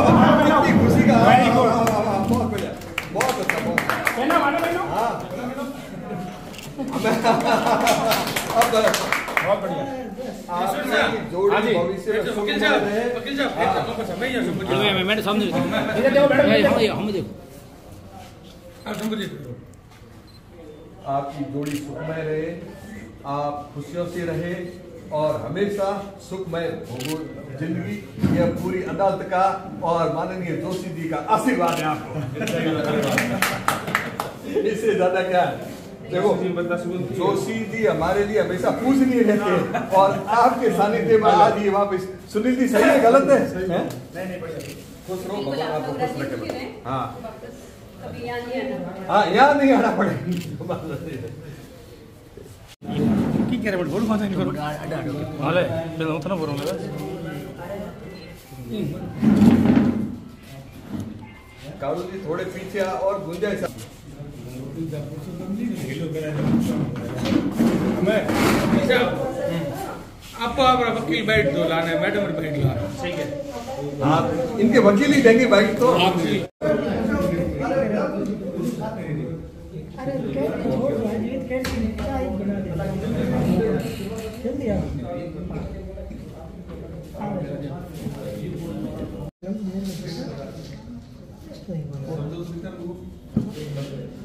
कितनी खुशी का, बहुत बढ़िया, बहुत अच्छा, बहुत बहुत बढ़िया। जोड़ी भविष्य में वकील साहब मैंने सामने हम देखो आपकी जोड़ी सुखमय रहे, आप खुशियों से रहे और हमेशा सुखमय हो जिंदगी। यह पूरी अदालत का और माननीय जोशी जी का आशीर्वाद है आपको। इससे ज्यादा क्या है? देखो जोशी जी हमारे लिए हमेशा पूजनीय रहते हैं और आपके सानिध्य में आज ये वापस। सुनील जी सही है गलत है? खुश रहो, भगवान आपको खुश रखे। हाँ हाँ, यहाँ नहीं आना पड़ेगा। कालू जी थोड़े पीछे और गुंजाइश आपको आप वकील बैठ दो लाने मैडम बैठ ला। ठीक है, आप इनके वकील ही देंगे बैठ तो।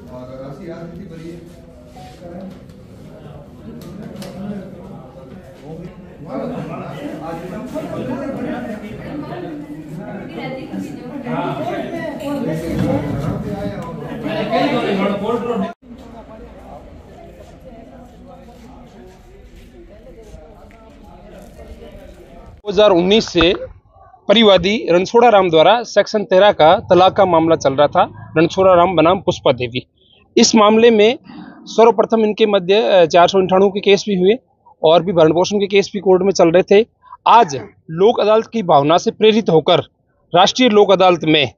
और ऐसी राजनीति बड़ी है। दो 2019 से परिवादी रणछोड़ा राम द्वारा सेक्शन 13 का तलाक का मामला चल रहा था। रणछोड़ा राम बनाम पुष्पा देवी। इस मामले में सर्वप्रथम इनके मध्य 498 के केस भी हुए और भी भरण पोषण के केस भी कोर्ट में चल रहे थे। आज लोक अदालत की भावना से प्रेरित होकर राष्ट्रीय लोक अदालत में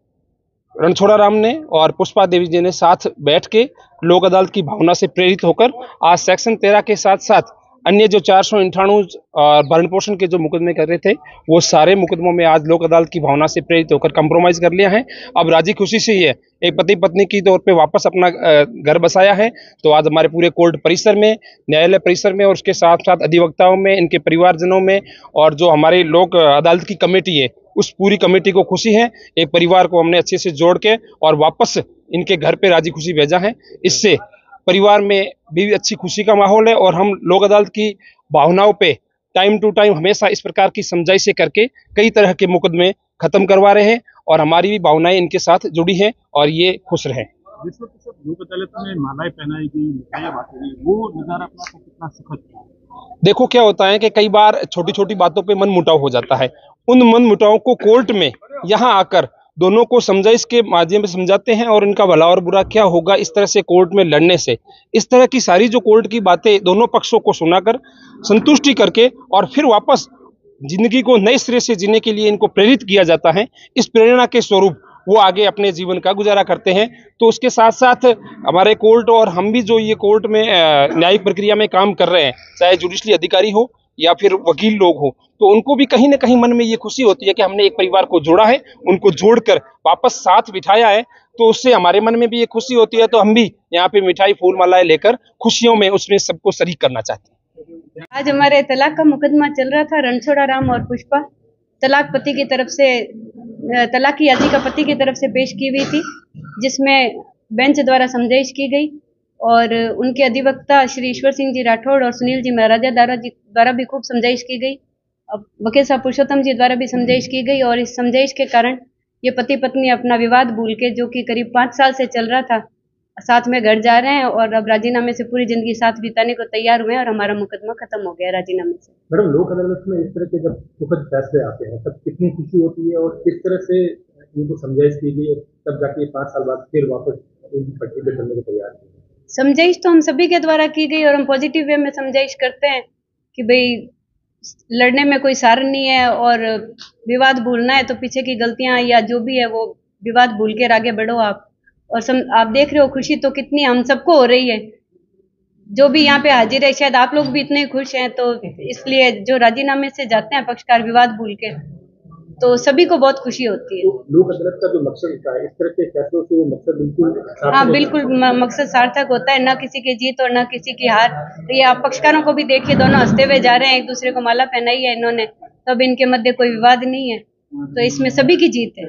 रणछोड़ा राम ने और पुष्पा देवी जी ने साथ बैठ के लोक अदालत की भावना से प्रेरित होकर आज सेक्शन 13 के साथ साथ अन्य जो 498 भरण पोषण के जो मुकदमे कर रहे थे वो सारे मुकदमों में आज लोक अदालत की भावना से प्रेरित होकर कंप्रोमाइज कर लिया है। अब राजी खुशी से ही है एक पति पत्नी की तौर पे वापस अपना घर बसाया है। तो आज हमारे पूरे कोर्ट परिसर में, न्यायालय परिसर में और उसके साथ साथ अधिवक्ताओं में, इनके परिवारजनों में और जो हमारी लोक अदालत की कमेटी है उस पूरी कमेटी को खुशी है। एक परिवार को हमने अच्छे से जोड़ के और वापस इनके घर पे राजी खुशी भेजा है। इससे परिवार में भी अच्छी खुशी का माहौल है और हम लोक अदालत की भावनाओं पे टाइम टू टाइम हमेशा इस प्रकार की समझाइश से करके कई तरह के मुकदमे खत्म करवा रहे हैं और हमारी भी भावनाएं इनके साथ जुड़ी हैं और ये खुश रहे। लोक अदालत में मालाएं पहनाई गई, मिठाइयां बांटी गई, वो नजारा आपको कितना सुखद था? देखो क्या होता है कि कई बार छोटी छोटी बातों पे मन मुटाव हो जाता है। उन मन मुटाव को कोर्ट में यहाँ आकर दोनों को समझाइश के माध्यम से समझाते हैं और इनका भला और बुरा क्या होगा इस तरह से कोर्ट में लड़ने से। इस तरह की सारी जो कोर्ट की बातें दोनों पक्षों को सुनाकर संतुष्टि करके और फिर वापस जिंदगी को नए सिरे से जीने के लिए इनको प्रेरित किया जाता है। इस प्रेरणा के स्वरूप वो आगे अपने जीवन का गुजारा करते हैं। तो उसके साथ साथ हमारे कोर्ट और हम भी जो ये कोर्ट में न्यायिक प्रक्रिया में काम कर रहे हैं, चाहे जुडिशली अधिकारी हो या फिर वकील लोग हो, तो उनको भी कहीं ना कहीं मन में ये खुशी होती है कि हमने एक परिवार को जोड़ा है, उनको जोड़कर वापस साथ बिठाया है। तो उससे हमारे मन में भी ये खुशी होती है। तो हम भी यहाँ पे मिठाई फूल मालाएं लेकर खुशियों में उसमें सबको शरीक करना चाहते हैं। आज हमारे तलाक का मुकदमा चल रहा था। रणछोड़ा राम और पुष्पा तलाक पति की तरफ से तलाक की याचिका पति की तरफ से पेश की हुई थी, जिसमें बेंच द्वारा समझाइश की गई और उनके अधिवक्ता श्री ईश्वर सिंह जी राठौड़ और सुनील जी महाराजा द्वारा भी खूब समझाइश की गई। अब वकील साहब पुरुषोत्तम जी द्वारा भी समझाइश की गई और इस समझाइश के कारण ये पति पत्नी अपना विवाद भूल के, जो कि करीब 5 साल से चल रहा था, साथ में घर जा रहे हैं और अब राजीनामे से पूरी जिंदगी साथ बिताने को तैयार हुए हैं और हमारा मुकदमा खत्म हो गया राजीनामे से। मैडम, लोक अदालत में इस तरह के जब सुखद फैसले आते हैं तब कितनी खुशी होती है और किस तरह से इनको समझाइश की गई तब जाके 5 साल बाद फिर वापस इनकी पट्टी पे करने को तैयार है? समझाइश तो हम सभी के द्वारा की गई और हम पॉजिटिव वे में समझाइश करते हैं कि भाई लड़ने में कोई सार नहीं है और विवाद भूलना है तो पीछे की गलतियां या जो भी है वो विवाद भूल कर आगे बढ़ो आप। और आप देख रहे हो खुशी तो कितनी हम सबको हो रही है, जो भी यहाँ पे हाजिर है, शायद आप लोग भी इतने खुश हैं। तो इसलिए जो राजीनामे से जाते हैं पक्षकार विवाद भूल के, तो सभी को बहुत खुशी होती है। लोक अदालत का जो मकसद होता है, इस तरह के फैसलों से वो मकसद बिल्कुल हाँ बिल्कुल मकसद सार्थक होता है, ना किसी की जीत और ना किसी की हार। तो ये आप पक्षकारों को भी देखिए, दोनों हंसते हुए जा रहे हैं, एक दूसरे को माला पहनाई है इन्होंने, तब इनके मध्य कोई विवाद नहीं है, तो इसमें सभी की जीत है।